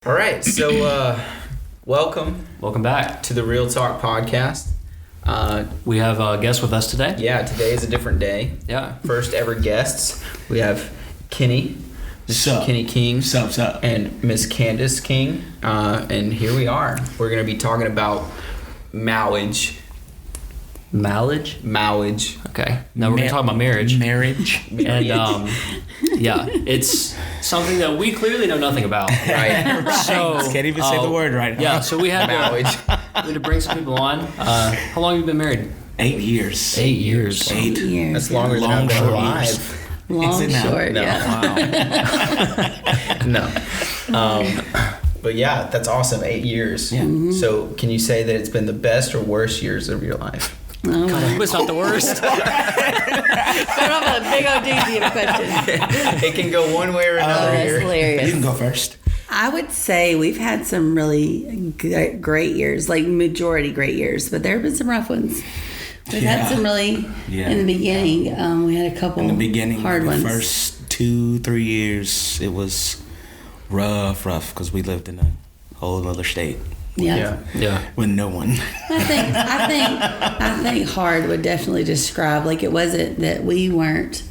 All right, so welcome back to the Real Talk podcast. We have a guest with us today. Yeah, today is a different day. Yeah. First ever guests. We have Kenny, Sup? Kenny King, Sup? and Miss Candice King. And here we are. We're going to be talking about marriage. Marriage? Okay. Now we're going to talk about marriage. Marriage. And yeah, it's something that we clearly know nothing about. Right. So can't even say the word right now. Yeah, so we had Marriage. to bring some people on. How long have you been married? 8 years. 8 years. 8 years. That's longer than I've been alive. Long, Is it now? short, No. yeah. No. But yeah, that's awesome. 8 years. Yeah. So can you say that it's been the best or worst years of your life? Oh, God, I hope it's not the worst. Start off with a big old doozy of a question. It can go one way or another That's here. hilarious. You can go first. I would say we've had some really great years, like majority great years, but there have been some rough ones. We've had some really, in the beginning, we had a couple In the beginning, hard the ones. first 2-3 years, it was rough, because we lived in a whole other state Yeah. with no one. I think hard would definitely describe, like, it wasn't that we weren't,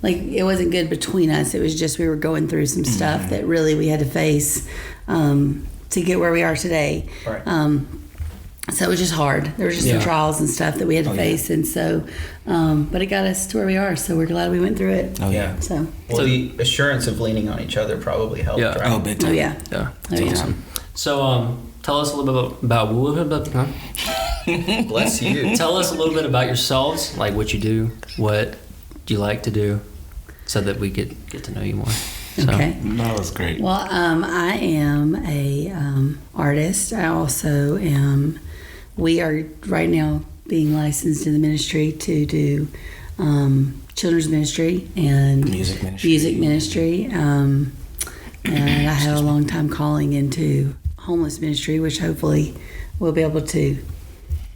like, it wasn't good between us. It was just we were going through some stuff that really we had to face to get where we are today. Right. So it was just hard. There was just some trials and stuff that we had to face. And so, but it got us to where we are. So we're glad we went through it. Oh, yeah. So, Well, the assurance of leaning on each other probably helped, Yeah. right? Oh, big time. oh, yeah. Yeah. Oh, yeah. Awesome. So, tell us a little bit about Bless you. Tell us a little bit about yourselves, like what you do, what you like to do, so that we could get to know you more. So, Okay. That was great. Well, I am a artist. I also am. We are right now being licensed in the ministry to do children's ministry and Music ministry. And I have a long time calling into homeless ministry, which hopefully we'll be able to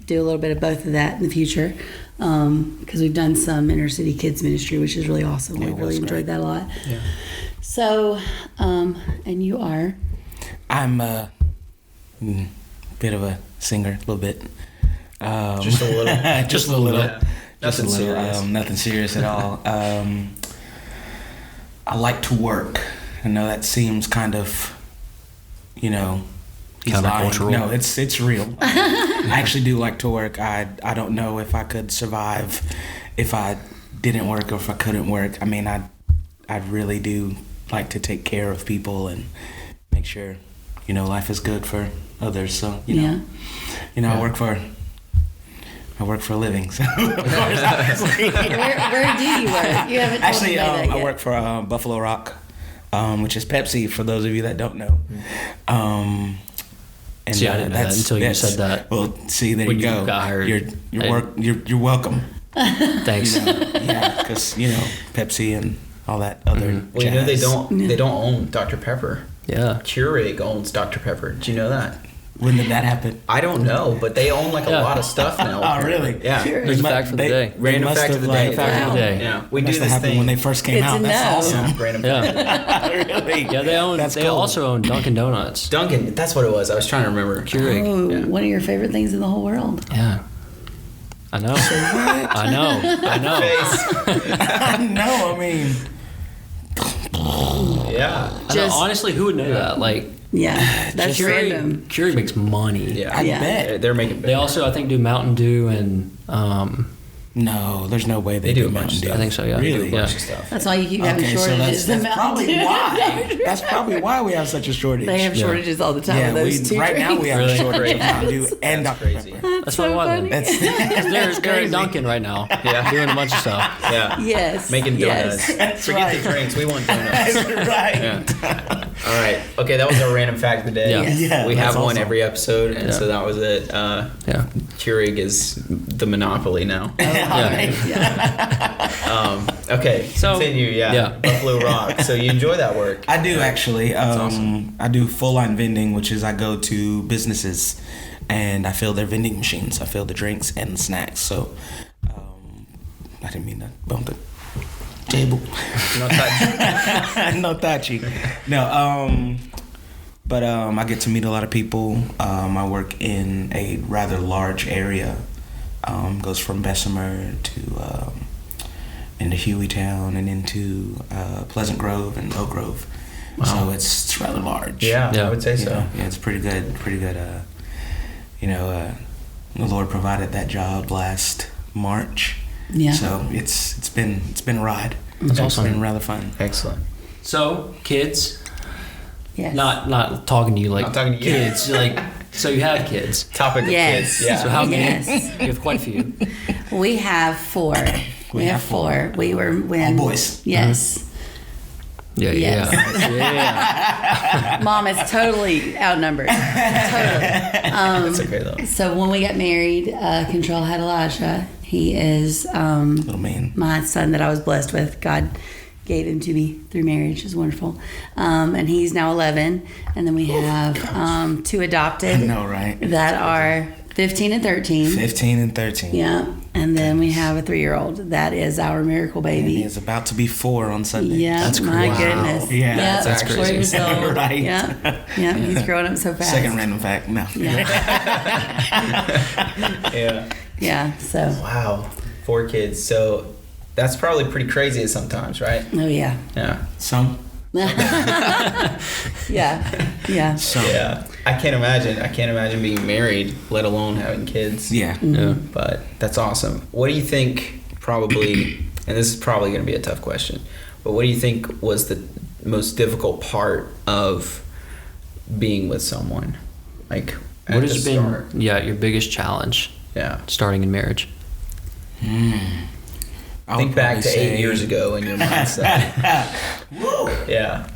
do a little bit of both of that in the future. Because we've done some inner city kids ministry, which is really awesome. We've really enjoyed that a lot. Yeah. So, and you are? I'm a bit of a singer, a little bit. Just a little. Just a little. Yeah. Just Nothing a little. serious. Nothing serious at all. I like to work. I know that seems kind of, he's lying. Countercultural. No, it's real. I actually do like to work. I don't know if I could survive if I didn't work or if I couldn't work. I mean, I really do like to take care of people and make sure, life is good for others. So, I work for a living. So, of course, obviously. Where do you work? You haven't told Actually, me that yet. I work for Buffalo Rock, which is Pepsi, for those of you that don't know. And See, I didn't know that until you said that. Well, see, there When you go. you got hired. You're welcome. Thanks. Yeah, because Pepsi and all that other. Well, jazz. they don't own Dr. Pepper. Yeah. Keurig owns Dr. Pepper. Did you know that? When did that happen? I don't know, but they own like a Yeah. lot of stuff now. Oh, really? Yeah. There's a fact for the day. Random fact of the day. Fact of the day. Yeah. We do Must have this happened thing. when they first came Good out. to That's know. awesome. Yeah, random Yeah. fact. Really? Yeah, they own. That's They cool. also own Dunkin' Donuts. Duncan, that's what it was. I was trying to remember. Keurig. Oh, Yeah. one of your favorite things in the whole world. Yeah. I know. I know. Face. No, I mean, Yeah. I know. Honestly, who would know that? Like, Yeah, that's Keurig, random. Keurig makes money. Yeah. I Yeah. bet. They're making. They also, I think, do Mountain Dew and No, there's no way They do a Mountain bunch of Dew. stuff. I think so. Yeah. Really? Yeah. bunch of stuff. That's why you keep having Okay, so shortages. that's in Mountain probably Dew. why. That's probably why we have such a shortage. They have Yeah. shortages all the time Yeah, of those two right now we have Really? a shortage Crazy. of Mountain Dew and That's Dr. crazy. Pepper. That's so probably why then. funny. They're in crazy. Dunkin' right now. Yeah. Doing a bunch of stuff. Yeah. Yes. Making donuts. Yes. That's Forget right. the drinks. We want donuts. That's right. Yeah. All right. Okay, that was our random fact of the day. Yeah. Yeah, We that's have one awesome. every episode, and Yeah. so that was it. Yeah. Keurig is the monopoly now. Okay, So- continue. Yeah. Yeah. Buffalo Rock. So you enjoy that work? I do actually. awesome. I do full line vending, which is I go to businesses and I fill their vending machines. I fill the drinks and the snacks. So I didn't mean to bump the table. No touch. No touchy. No. But I get to meet a lot of people. I work in a rather large area. Goes from Bessemer to into Hueytown and into Pleasant Grove and Oak Grove. Wow. So it's rather large. Yeah, Yeah. I would say so. Yeah, it's pretty good. The Lord provided that job last March. Yeah. So it's been a ride. That's awesome. It's been rather fun. Excellent. So, kids, Yes. not talking to you like Not talking to you. kids, like, so you have kids. Topic of Yes. kids. Yeah. So how many? Yes. You have quite a few. We have 4. We have 4. We were when All boys. Yes. Yeah, Yes. yeah. Mom is totally outnumbered. Totally. That's okay though. So when we got married, Control had Elijah. He is Little man. my son that I was blessed with. God gave him to me through marriage. It's wonderful. And he's now 11. And then we have 2 adopted I know, right? that are 15 and 13. 15 and 13. Yeah. And then we have a 3-year-old. That is our miracle And he baby. is about to be 4 on Sunday. Yeah, That's my crazy. goodness. Yeah, Yep, that's 4 crazy. years old. Right. Yeah, yeah, he's growing up so fast. Second random fact. No. Yeah, Yeah. yeah. So, Wow. 4 kids. So that's probably pretty crazy sometimes, right? oh yeah, Yeah. Some. yeah. Some. Yeah. I can't imagine being married, let alone having kids. Yeah. Yeah. But that's awesome. What do you think probably, and this is probably going to be a tough question, but what do you think was the most difficult part of being with someone? Like, What at has the been, start? your biggest challenge Yeah. starting in marriage? I Think would back to probably 8 years ago in your mindset. Yeah.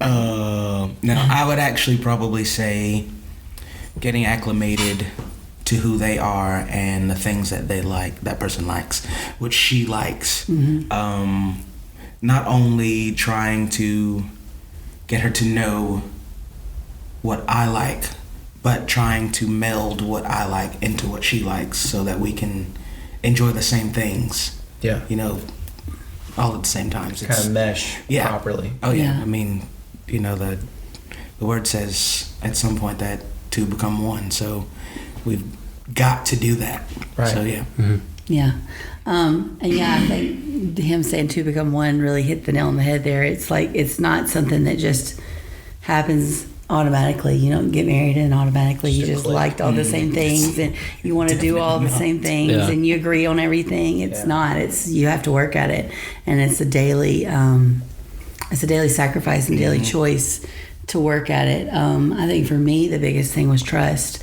No, I would actually probably say getting acclimated to who they are and the things that they like, that person likes, what she likes. Not only trying to get her to know what I like, but trying to meld what I like into what she likes so that we can enjoy the same things, Yeah. all at the same time. Kind of mesh Yeah. properly. Oh yeah. Yeah. I mean, the word says at some point that 2 become 1, so we've got to do that. Right. So yeah. Yeah. And yeah, I think him saying 2 become 1 really hit the nail on the head there. It's like, it's not something that just happens automatically. You don't get married and automatically you just click. liked all the same things and you want to do all the same things Yeah. and you agree on everything. It's Yeah. not. It's, you have to work at it, and it's a daily sacrifice and daily choice to work at it. I think for me the biggest thing was trust.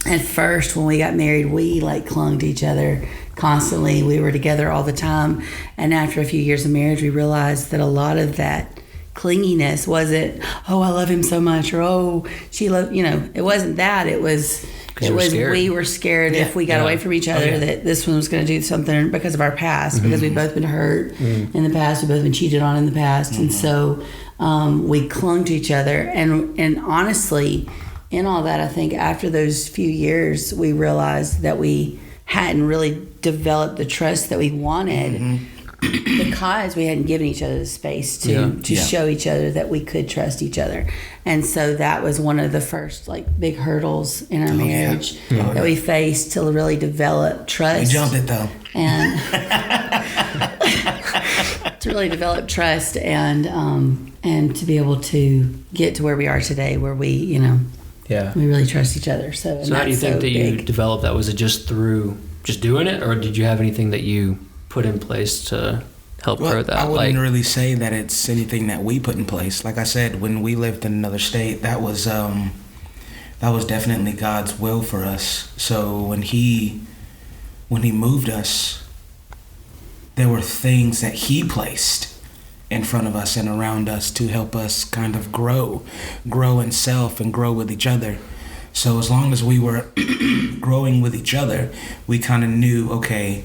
At first, when we got married, we clung to each other constantly. We were together all the time. And after a few years of marriage, we realized that a lot of that clinginess wasn't, oh, I love him so much, or oh, she loved, it wasn't that. It was, you were scared. we were scared if we got Yeah. away from each other that this one was going to do something because of our past, because we've both been hurt in the past, we've both been cheated on in the past. And so we clung to each other. And honestly, in all that, I think after those few years, we realized that we hadn't really developed the trust that we wanted because we hadn't given each other the space to show each other that we could trust each other. And so that was one of the first big hurdles in our marriage that we faced to really develop trust. We jumped it though. And to really develop trust and to be able to get to where we are today, where we Yeah. we really trust each other. So So how do you think that you big. developed that? Was it just through just doing it, or did you have anything that you put in place to help grow that? I wouldn't really say that it's anything that we put in place. Like I said, when we lived in another state, that was definitely God's will for us. So when he moved us, there were things that he placed in front of us and around us to help us kind of grow in self and grow with each other. So as long as we were growing with each other, we kind of knew, okay,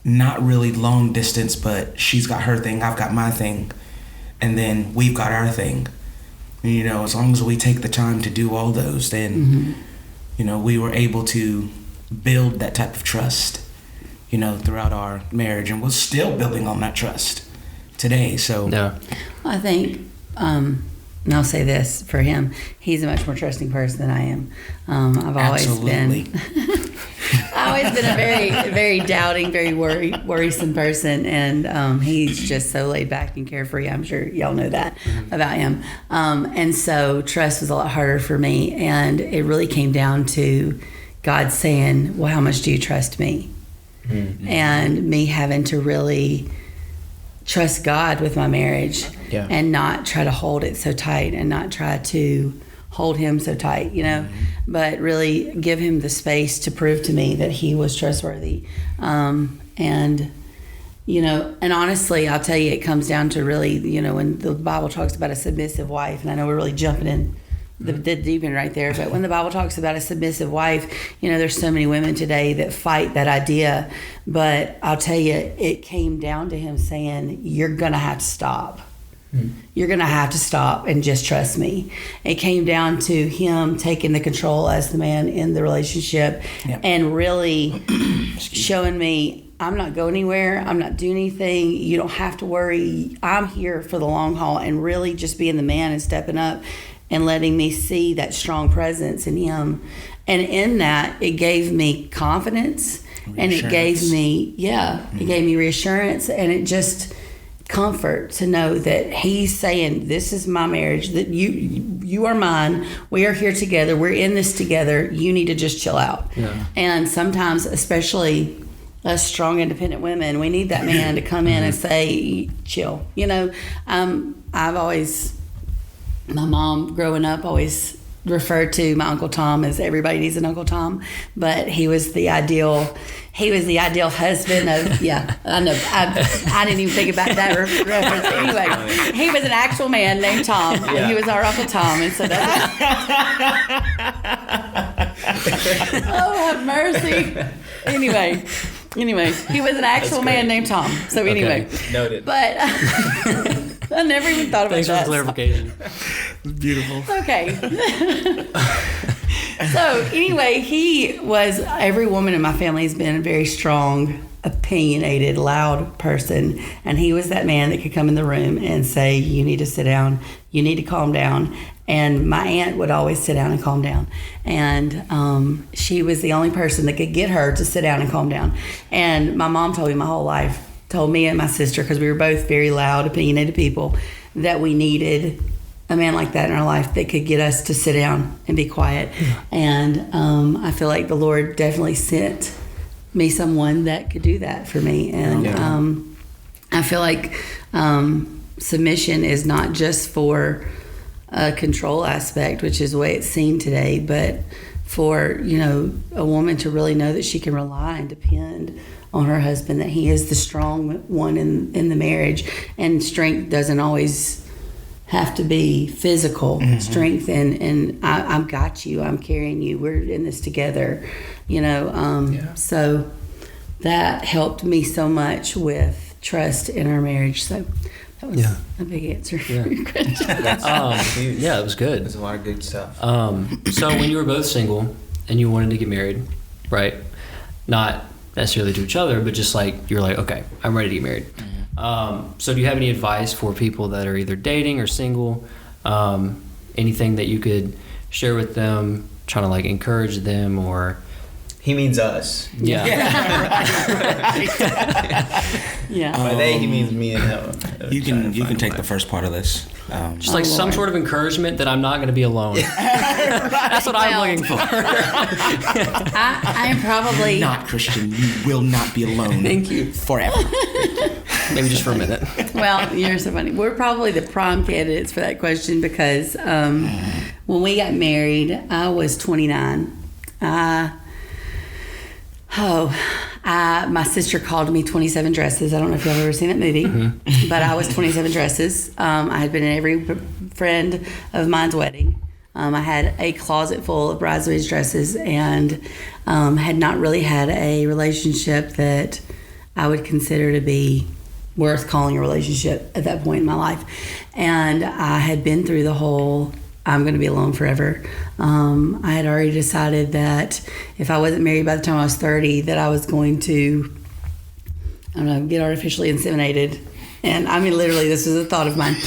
not really long distance, but she's got her thing, I've got my thing, and then we've got our thing. And, as long as we take the time to do all those, then, we were able to build that type of trust, throughout our marriage, and we're still building on that trust today. So Yeah. I think and I'll say this for him, he's a much more trusting person than I am. I've always Absolutely. been I've always been a very, very doubting, very worrisome person, and he's just so laid back and carefree. I'm sure y'all know that about him. And so trust was a lot harder for me, and it really came down to God saying, well, how much do you trust me? Mm-hmm. And me having to really trust God with my marriage, and not try to hold it so tight and not try to hold him so tight, but really give him the space to prove to me that he was trustworthy. And honestly, I'll tell you, it comes down to really, when the Bible talks about a submissive wife, and I know we're really jumping in the deep end right there, but when the Bible talks about a submissive wife, there's so many women today that fight that idea, but I'll tell you, it came down to him saying, you're gonna have to stop. You're gonna have to stop and just trust me. It came down to him taking the control as the man in the relationship, and really showing me, I'm not going anywhere, I'm not doing anything, you don't have to worry, I'm here for the long haul, and really just being the man and stepping up and letting me see that strong presence in him. And in that, it gave me confidence, and it gave me, it gave me reassurance, and it just comfort to know that he's saying, this is my marriage, that you are mine, we are here together, we're in this together, you need to just chill out. And sometimes, especially us strong independent women, we need that man to come in and say, chill. I've always, my mom growing up always referred to my Uncle Tom as everybody needs an Uncle Tom, but he was the ideal husband of, I know, I didn't even think about that reference. Anyway, he was an actual man named Tom. He was our Uncle Tom, and so that's oh, have mercy. Anyway, he was an actual man named Tom. So anyway. Okay. Noted. But I never even thought about that. Thanks for the clarification. Beautiful. Okay. So anyway, he was, every woman in my family has been a very strong, opinionated, loud person. And he was that man that could come in the room and say, you need to sit down, you need to calm down. And my aunt would always sit down and calm down. And she was the only person that could get her to sit down and calm down. And my mom told me my whole life, told me and my sister, because we were both very loud, opinionated people, that we needed a man like that in our life that could get us to sit down and be quiet. And I feel like the Lord definitely sent me someone that could do that for me. And I feel like submission is not just for a control aspect, which is the way it's seen today, but for, a woman to really know that she can rely and depend on her husband, that he is the strong one in the marriage. And strength doesn't always have to be physical. Strength and I've got you, I'm carrying you, we're in this together, so that helped me so much with trust in our marriage. So that was a big answer for your question. It was good. There's a lot of good stuff. So when you were both single and you wanted to get married, right? Not necessarily to each other, but just like you were like, okay, I'm ready to get married. So do you have any advice for people that are either dating or single? Anything that you could share with them, trying to like encourage them, or He means us. Yeah. By they, he means me and him. You can take the first part of this. Just like some sort of encouragement that I'm not going to be alone. That's what I'm looking for. I am probably not Christian. You will not be alone. Thank you. Forever. Maybe just for a minute. Well, you're so funny. We're probably the prime candidates for that question because when we got married, I was 29. My sister called me 27 Dresses. I don't know if y'all have ever seen that movie, but I was 27 Dresses. I had been in every friend of mine's wedding. I had a closet full of bridesmaids dresses and had not really had a relationship that I would consider to be worth calling a relationship at that point in my life. And I had been through the whole I'm going to be alone forever. I had already decided that if I wasn't married by the time I was 30, that I was going to, get artificially inseminated And I mean, literally, this was a thought of mine.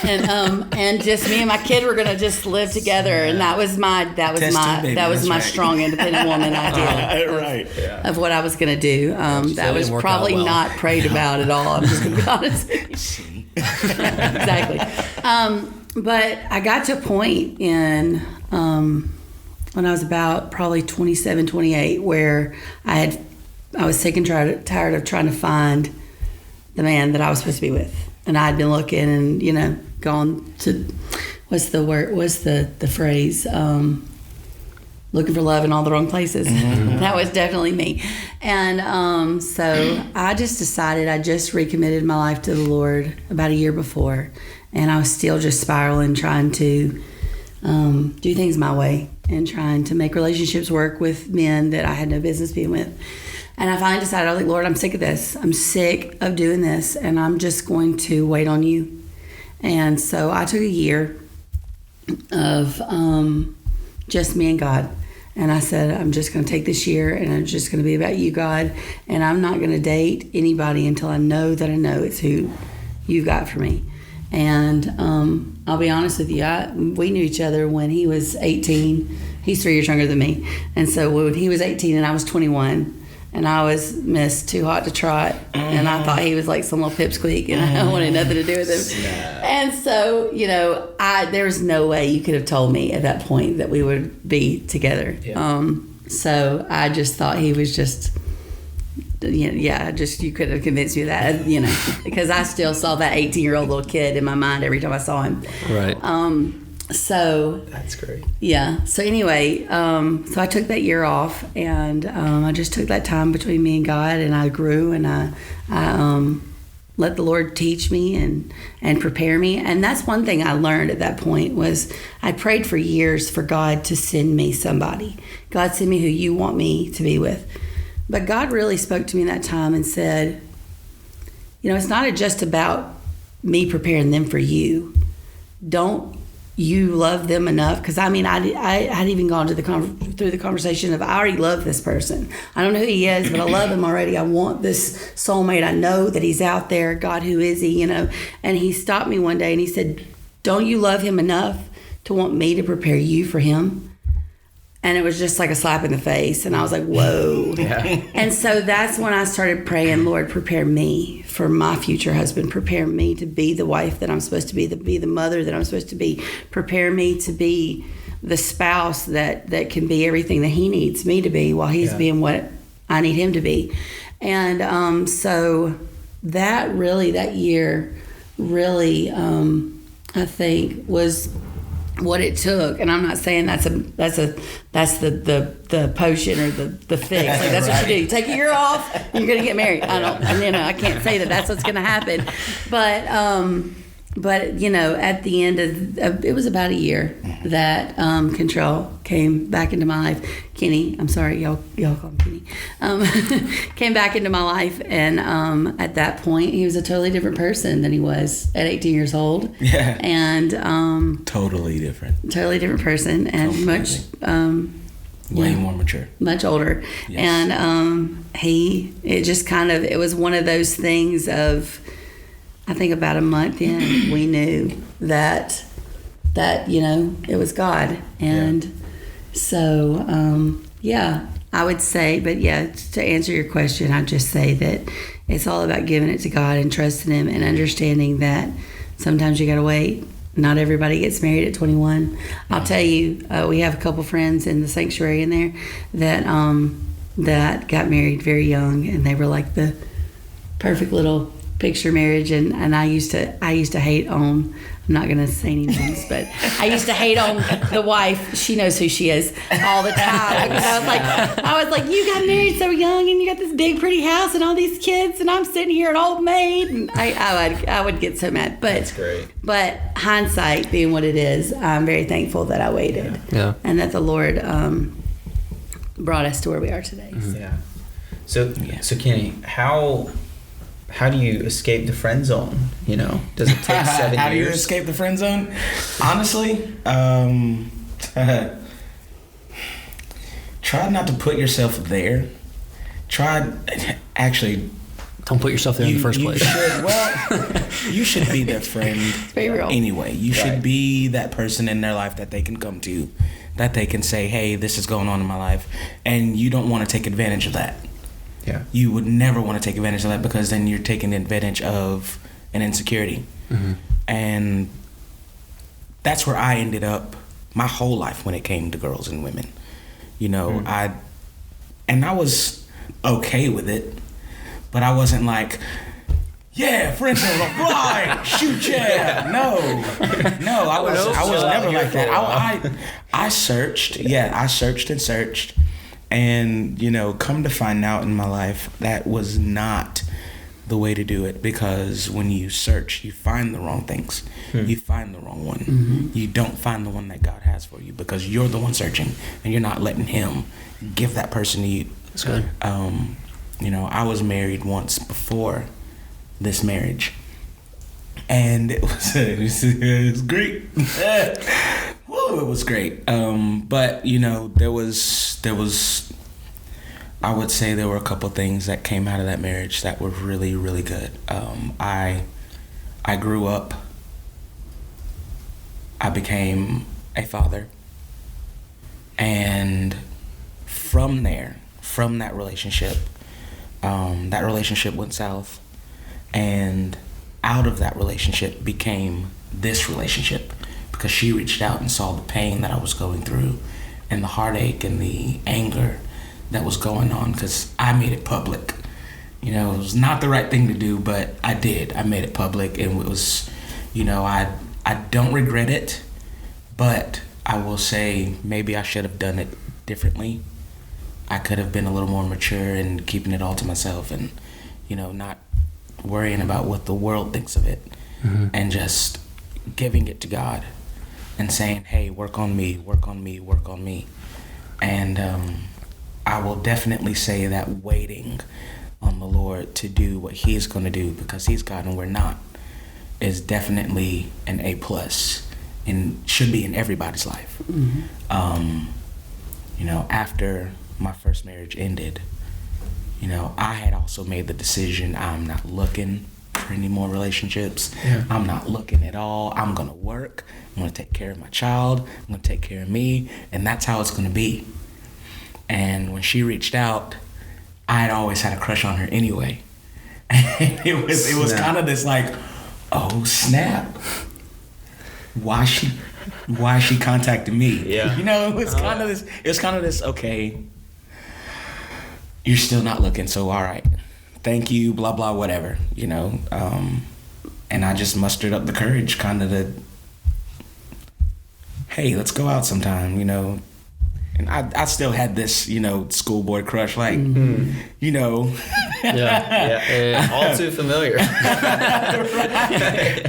And just me and my kid were gonna just live together, and that was my strong, independent woman idea of what I was gonna do. That was probably not prayed about at all. I'm just gonna be honest with you. Exactly. But I got to a point in when I was about probably 27, 28, where I was sick and tired of trying to find the man that I was supposed to be with. And I'd been looking and, gone to, what's the phrase? Looking for love in all the wrong places. Mm-hmm. That was definitely me. And so I just decided, I just recommitted my life to the Lord about a year before. And I was still just spiraling, trying to do things my way and trying to make relationships work with men that I had no business being with. And I finally decided, I was like, Lord, I'm sick of this. I'm sick of doing this, and I'm just going to wait on you. And so I took a year of just me and God. And I said, I'm just going to take this year, and it's just going to be about you, God. And I'm not going to date anybody until I know that I know it's who you've got for me. And I'll be honest with you, we knew each other when he was 18. He's 3 years younger than me. And so when he was 18 and I was 21, and I was Miss Too Hot to Trot, and I thought he was like some little pipsqueak, and I wanted nothing to do with him. And so, there was no way you could have told me at that point that we would be together. Yeah. So I just thought he was just, you could have convinced me of that, because I still saw that 18-year-old little kid in my mind every time I saw him. Right. So that's great. Yeah. So anyway, so I took that year off, and I just took that time between me and God, and I grew, and I let the Lord teach me and prepare me. And that's one thing I learned at that point was I prayed for years for God to send me somebody. God, send me who you want me to be with. But God really spoke to me in that time and said, it's not just about me preparing them for you. Don't you love them enough? Because I had even gone to through the conversation of, I already love this person. I don't know who he is, but I love him already. I want this soulmate. I know that he's out there. God, who is he? And he stopped me one day and he said, don't you love him enough to want me to prepare you for him? And it was just like a slap in the face. And I was like, whoa. Yeah. And so that's when I started praying, Lord, prepare me for my future husband. Prepare me to be the wife that I'm supposed to be the mother that I'm supposed to be. Prepare me to be the spouse that can be everything that he needs me to be while he's being what I need him to be. And so that year really, I think, was what it took. And I'm not saying that's the potion or the fix. Like, that's what you do. You take a year off and you're gonna get married. I can't say that that's what's gonna happen. But at the end of it was about a year that Control came back into my life. Kenny, I'm sorry, y'all call him Kenny, came back into my life, and at that point he was a totally different person than he was at 18 years old. Yeah. And totally different person, and totally way more mature, much older. Yes. And it was one of those things of, I think about a month in, we knew that it was God. And so, I would say, but to answer your question, I'd just say that it's all about giving it to God and trusting him and understanding that sometimes you got to wait. Not everybody gets married at 21. I'll tell you, we have a couple friends in the sanctuary in there that got married very young, and they were like the perfect little picture marriage. And I used to hate on, I'm not gonna say any names, but I used to hate on the wife. She knows who she is all the time, because I was like, you got married so young, and you got this big pretty house and all these kids, and I'm sitting here an old maid, and I would get so mad. But that's great. But hindsight being what it is, I'm very thankful that I waited, and that the Lord brought us to where we are today. Mm-hmm. Yeah. So Kenny, how do you escape the friend zone? Does it take 7 years? How do you escape the friend zone? Honestly, try not to put yourself there. Actually, Don't put yourself there in the first place. You should be their friend very real. anyway. You should be that person in their life that they can come to, that they can say, hey, this is going on in my life. And you don't want to take advantage of that. Yeah. You would never want to take advantage of that, because then you're taking advantage of an insecurity. Mm-hmm. And that's where I ended up my whole life when it came to girls and women. You know, I was okay with it, but I wasn't like, yeah, friends are fly, shoot, yeah. No, I was never like that. I searched and searched, and you know, come to find out in my life that was not the way to do it, because when you search, you find the wrong things. You find the wrong one. Mm-hmm. You don't find the one that God has for you, because you're the one searching, and you're not letting Him give that person to you. That's good. You know, I was married once before this marriage, and it was great. Woo, it was great. But you know, there was I would say there were a couple things that came out of that marriage that were really, really good. I grew up. I became a father, and from that relationship went south, and out of that relationship became this relationship, because she reached out and saw the pain that I was going through, and the heartache and the anger that was going on, because I made it public. You know, it was not the right thing to do, but I did. I made it public, and it was, you know, I don't regret it, but I will say maybe I should have done it differently. I could have been a little more mature and keeping it all to myself, and, you know, not worrying about what the world thinks of it, and just giving it to God and saying, hey, work on me, work on me, work on me. And I will definitely say that waiting on the Lord to do what He's going to do, because He's God and we're not, is definitely an A+, and should be in everybody's life. You know, after my first marriage ended, you know, I had also made the decision, I'm not looking for any more relationships. I'm not looking at all. I'm going to work. I'm going to take care of my child. I'm going to take care of me. And that's how it's going to be. And when she reached out, I had always had a crush on her anyway. And it was kind of this like, oh snap. Why she contacted me? Yeah. You know, it was kind of this, okay, you're still not looking, so all right. Thank you, blah, blah, whatever, you know. And I just mustered up the courage kind of to, hey, let's go out sometime, you know. And I still had this, you know, schoolboy crush, like, you know. Yeah. All too familiar.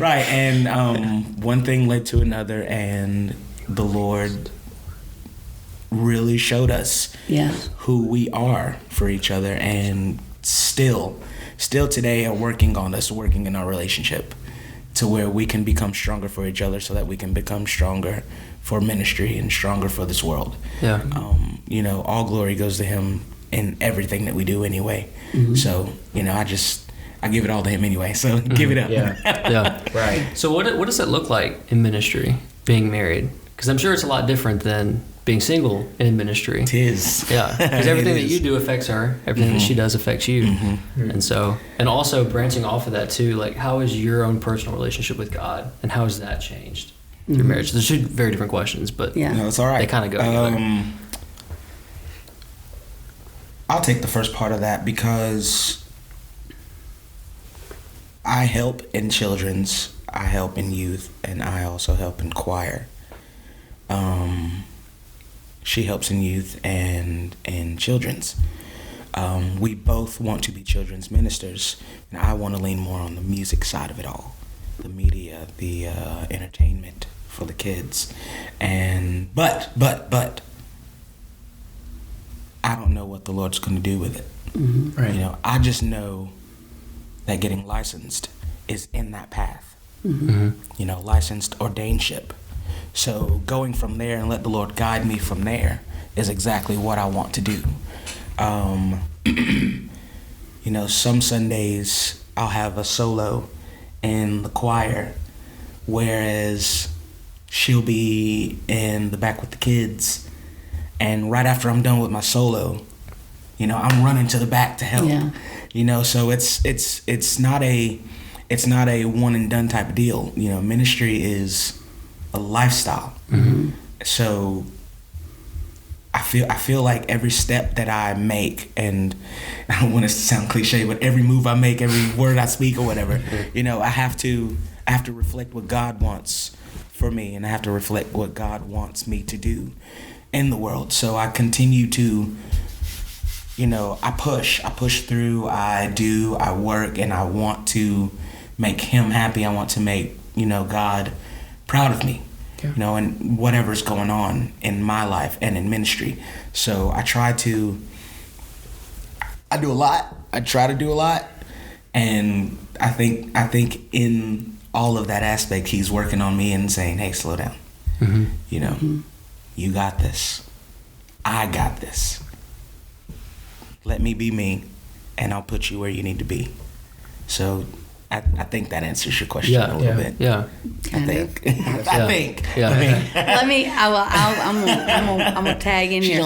Right. And one thing led to another, and the Lord really showed us who we are for each other, and still today are working on us, working in our relationship to where we can become stronger for each other, so that we can become stronger for ministry and stronger for this world. Yeah. You know, all glory goes to Him in everything that we do anyway. So, you know, I give it all to Him anyway. So give it up. Yeah. Right. So what does it look like in ministry, being married? Because I'm sure it's a lot different than being single in ministry. It is. Yeah. Because everything that you do affects her. Everything that she does affects you. And so, and also branching off of that too, like, how is your own personal relationship with God, and how has that changed through marriage? Those are two very different questions, but no, it's all right. They kind of go together. I'll take the first part of that, because I help in children's, I help in youth, and I also help in choir. She helps in youth and in children's. We both want to be children's ministers, and I want to lean more on the music side of it all, the media, the entertainment for the kids. And but I don't know what the Lord's going to do with it. Right. You know, I just know that getting licensed is in that path. You know, licensed ordainship. So going from there and let the Lord guide me from there is exactly what I want to do. You know, some Sundays I'll have a solo in the choir, whereas she'll be in the back with the kids. And right after I'm done with my solo, you know, I'm running to the back to help. Yeah. You know, so it's not a one and done type of deal. You know, ministry is a lifestyle. Mm-hmm. So I feel like every step that I make, and I don't want to sound cliche, but every move I make, every word I speak or whatever, you know, I have to reflect what God wants for me, and I have to reflect what God wants me to do in the world. So I continue to, you know, I push through, I work, and I want to make him happy. I want to make, you know, God proud of me. You know, and whatever's going on in my life and in ministry. So I do a lot. I try to do a lot. And I think in all of that aspect, he's working on me and saying, hey, slow down. Mm-hmm. You know, you got this. I got this. Let me be me, and I'll put you where you need to be. So I think that answers your question a little bit. Yeah. I think. Yeah. I mean, Let me. I'm gonna tag in here.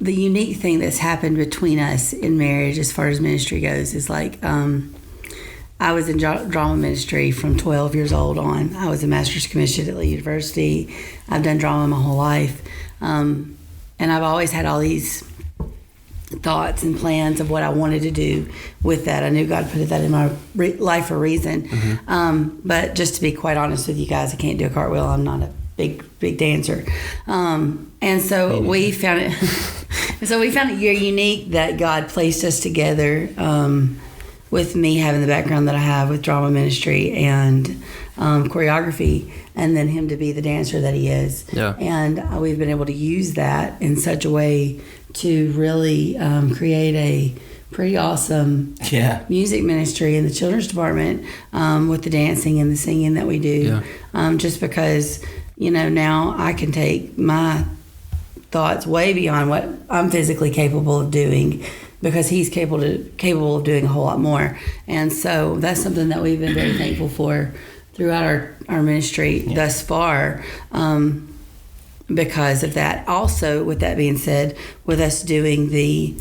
The unique thing that's happened between us in marriage, as far as ministry goes, is like I was in drama ministry from 12 years old on. I was a master's commissioned at Lee University. I've done drama my whole life, and I've always had all these thoughts and plans of what I wanted to do with that. I knew God put that in my life for a reason. But just to be quite honest with you guys, I can't do a cartwheel. I'm not a big dancer. And so we found it. So we found it unique that God placed us together, with me having the background that I have with drama ministry and choreography, and then him to be the dancer that he is. Yeah. And we've been able to use that in such a way to really create a pretty awesome music ministry in the children's department, with the dancing and the singing that we do. Just because, you know, now I can take my thoughts way beyond what I'm physically capable of doing, because he's capable of doing a whole lot more. And so that's something that we've been very thankful for throughout our ministry thus far. Because of that. Also, with that being said, with us doing the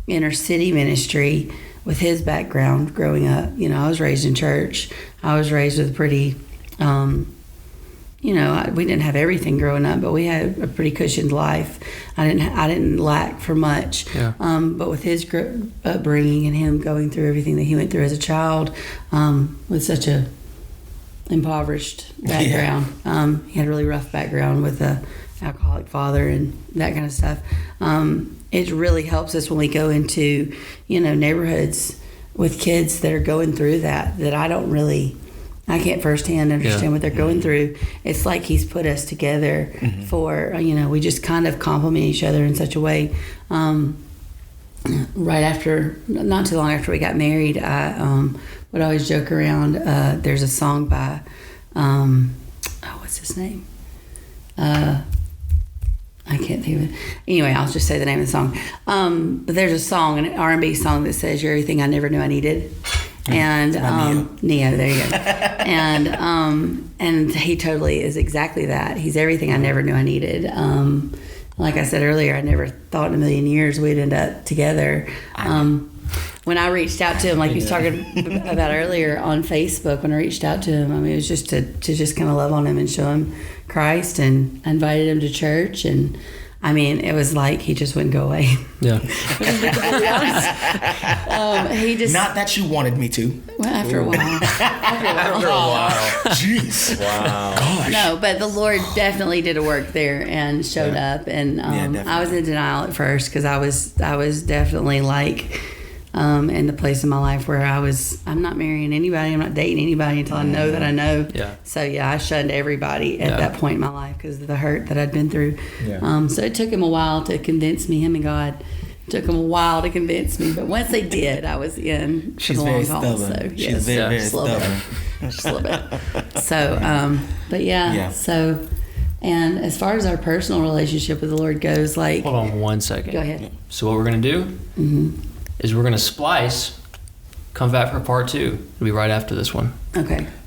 inner city ministry, with his background growing up, you know, I was raised in church. I was raised with a pretty, you know, we didn't have everything growing up, but we had a pretty cushioned life. I didn't lack for much. But with his upbringing and him going through everything that he went through as a child, with such a impoverished background, he had a really rough background with a alcoholic father and that kind of stuff. It really helps us when we go into, you know, neighborhoods with kids that are going through that I can't firsthand understand what they're going through. It's like he's put us together for, you know, we just kind of complement each other in such a way. Right after, not too long after we got married, I would always joke around. There's a song by, what's his name? I can't think of it. Anyway, I'll just say the name of the song. But there's a song, an R&B song that says, "You're everything I never knew I needed." And Neo, there you go. And he totally is exactly that. He's everything I never knew I needed. Like I said earlier, I never thought in a million years we'd end up together. When I reached out to him, like you was talking about earlier on Facebook, when I reached out to him, I mean, it was just to just kind of love on him and show him Christ, and I invited him to church, and I mean, it was like he just wouldn't go away. Yeah. He just, not that you wanted me to. Well, after a while. After a while. Jeez. Wow. Gosh. No, but the Lord definitely did a work there and showed up, and I was in denial at first, because I was definitely like in the place in my life where I'm not marrying anybody, I'm not dating anybody until I know that I know. Yeah. So I shunned everybody at that point in my life because of the hurt that I'd been through. Yeah. So it took him a while to convince me, him and God. Took them a while to convince me, but once they did, I was in for She's the very long haul. stubborn. So, She's very, very just a little stubborn. bit. Just a little bit. So, but yeah. So, And as far as our personal relationship with the Lord goes, like, Hold on 1 second. go ahead. So what we're gonna do is we're gonna splice. Come back for part 2. It'll be right after this one. Okay.